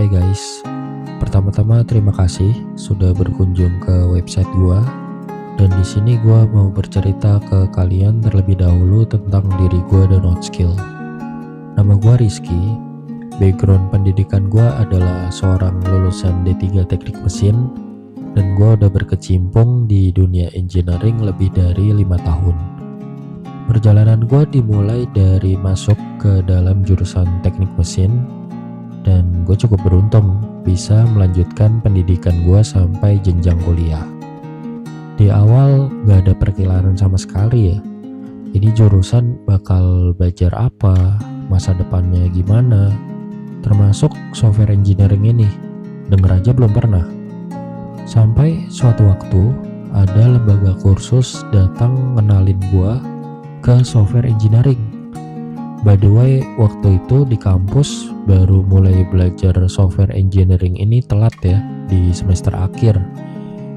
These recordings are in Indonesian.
Hai guys, pertama-tama terima kasih sudah berkunjung ke website gua. Dan di sini gua mau bercerita ke kalian terlebih dahulu tentang diri gua dan Outskill. Nama gua Rizky. Background pendidikan gua adalah seorang lulusan D3 Teknik Mesin, dan gua udah berkecimpung di dunia engineering lebih dari 5 tahun. Perjalanan gua dimulai dari masuk ke dalam jurusan teknik mesin, dan gue cukup beruntung bisa melanjutkan pendidikan gue sampai jenjang kuliah. Di awal gak ada perkiraan sama sekali ya, ini jurusan bakal belajar apa, masa depannya gimana, termasuk software engineering ini, denger aja belum pernah. Sampai suatu waktu ada lembaga kursus datang ngenalin gue ke software engineering. By the way, waktu itu di kampus baru mulai belajar software engineering ini telat ya, di semester akhir.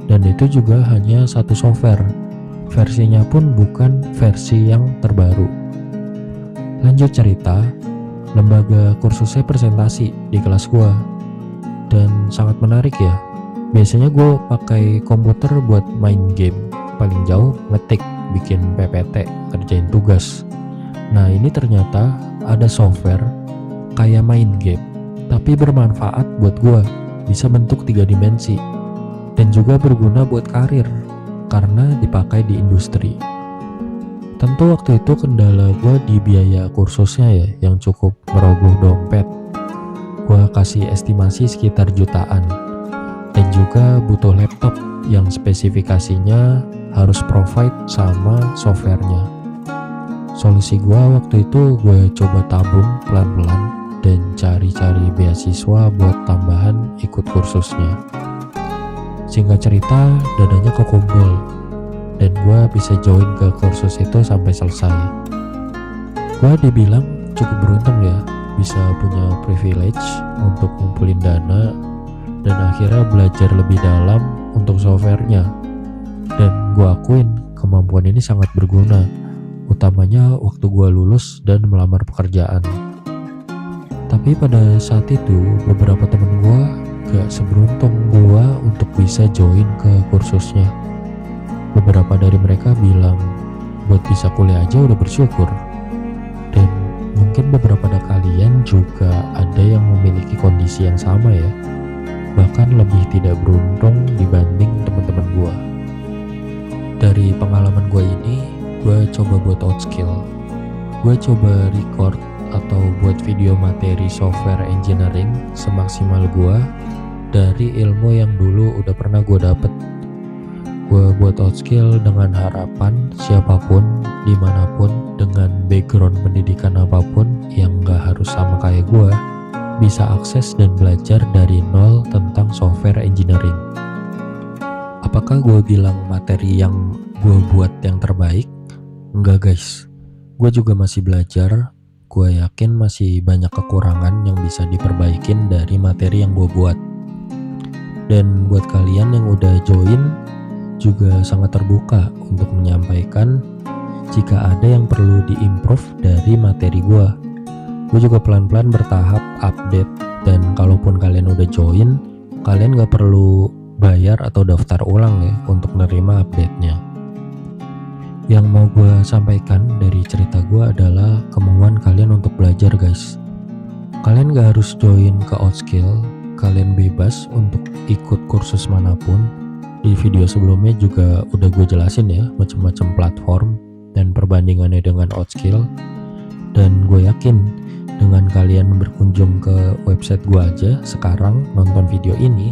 Dan itu juga hanya satu software, versinya pun bukan versi yang terbaru. Lanjut cerita, lembaga kursusnya presentasi di kelas gua, dan sangat menarik ya. Biasanya gue pakai komputer buat main game, paling jauh ngetik, bikin PPT, kerjain tugas. Nah ini ternyata ada software kayak main game, tapi bermanfaat buat gue, bisa bentuk 3 dimensi, dan juga berguna buat karir, karena dipakai di industri. Tentu waktu itu kendala gue di biaya kursusnya ya, yang cukup merogoh dompet. Gue kasih estimasi sekitar jutaan, dan juga butuh laptop yang spesifikasinya harus provide sama softwarenya. Solusi gue waktu itu gue coba tabung pelan-pelan dan cari-cari beasiswa buat tambahan ikut kursusnya. Singkat cerita, dananya kekumpul dan gue bisa join ke kursus itu sampai selesai. Gue dibilang cukup beruntung ya, bisa punya privilege untuk ngumpulin dana dan akhirnya belajar lebih dalam untuk softwarenya. Dan gue akuin kemampuan ini sangat berguna, utamanya waktu gue lulus dan melamar pekerjaan. Tapi pada saat itu beberapa temen gue gak seberuntung gue untuk bisa join ke kursusnya. Beberapa dari mereka bilang buat bisa kuliah aja udah bersyukur. Dan mungkin beberapa dari kalian juga ada yang memiliki kondisi yang sama ya, bahkan lebih tidak beruntung dibanding teman-teman gue. Dari pengalaman gue ini, gue coba buat Outskill. Gue coba record atau buat video materi software engineering semaksimal gue dari ilmu yang dulu udah pernah gue dapet. Gue buat Outskill dengan harapan siapapun, dimanapun, dengan background pendidikan apapun yang gak harus sama kayak gue, bisa akses dan belajar dari nol tentang software engineering. Apakah gue bilang materi yang gue buat yang terbaik? Enggak guys, gue juga masih belajar. Gue yakin masih banyak kekurangan yang bisa diperbaikin dari materi yang gue buat. Dan buat kalian yang udah join, juga sangat terbuka untuk menyampaikan jika ada yang perlu diimprove dari materi gue. Gue juga pelan-pelan bertahap update, dan kalaupun kalian udah join, kalian gak perlu bayar atau daftar ulang ya untuk nerima update-nya. Yang mau gue sampaikan dari cerita gue adalah kemauan kalian untuk belajar guys. Kalian gak harus join ke Outskill, kalian bebas untuk ikut kursus manapun. Di video sebelumnya juga udah gue jelasin ya macam-macam platform dan perbandingannya dengan Outskill. Dan gue yakin dengan kalian berkunjung ke website gue aja sekarang, nonton video ini,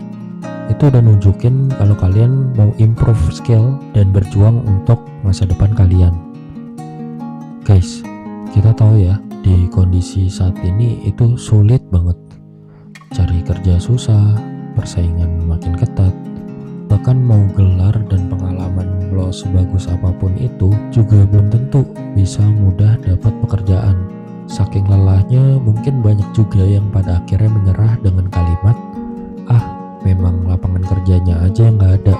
itu udah nunjukin kalau kalian mau improve skill dan berjuang untuk masa depan kalian. Guys, kita tahu ya, di kondisi saat ini itu sulit banget. Cari kerja susah, persaingan makin ketat. Bahkan mau gelar dan pengalaman lo sebagus apapun itu juga belum tentu bisa mudah dapat pekerjaan. Saking lelahnya, mungkin banyak juga yang pada akhirnya menyerah dengan kalimat, memang lapangan kerjanya aja yang gak ada.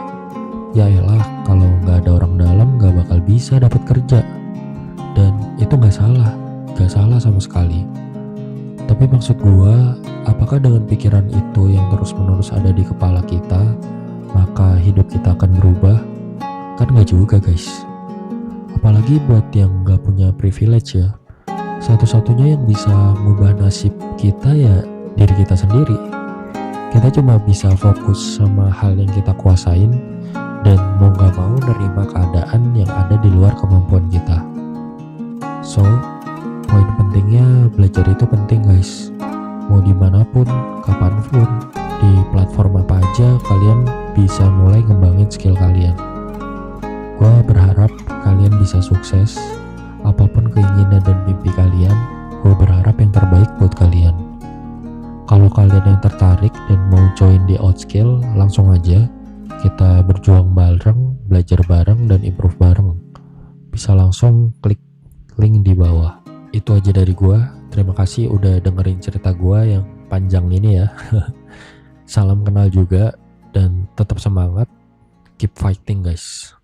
Ya elah, kalau gak ada orang dalam gak bakal bisa dapat kerja. Dan itu gak salah sama sekali. Tapi Tapi maksud gua, apakah dengan pikiran itu yang terus-menerus ada di kepala kita, maka hidup kita akan berubah? Kan nggak juga guys. Apalagi buat yang nggak punya privilege ya. Satu-satunya yang bisa mengubah nasib kita ya diri kita sendiri. Kita cuma bisa fokus sama hal yang kita kuasain dan mau gak mau nerima keadaan yang ada di luar kemampuan kita. So, poin pentingnya belajar itu penting guys. Mau dimanapun, kapanpun, di platform apa aja kalian bisa mulai ngembangin skill kalian. Gua berharap kalian bisa sukses. Apapun keinginan dan mimpi kalian, gue berharap yang terbaik buat kalian. Kalau kalian yang tertarik dan mau join di Outskill, langsung aja kita berjuang bareng, belajar bareng, dan improve bareng. Bisa langsung klik link di bawah. Itu aja dari gue. Terima kasih udah dengerin cerita gue yang panjang ini ya. Salam kenal juga dan tetap semangat. Keep fighting guys.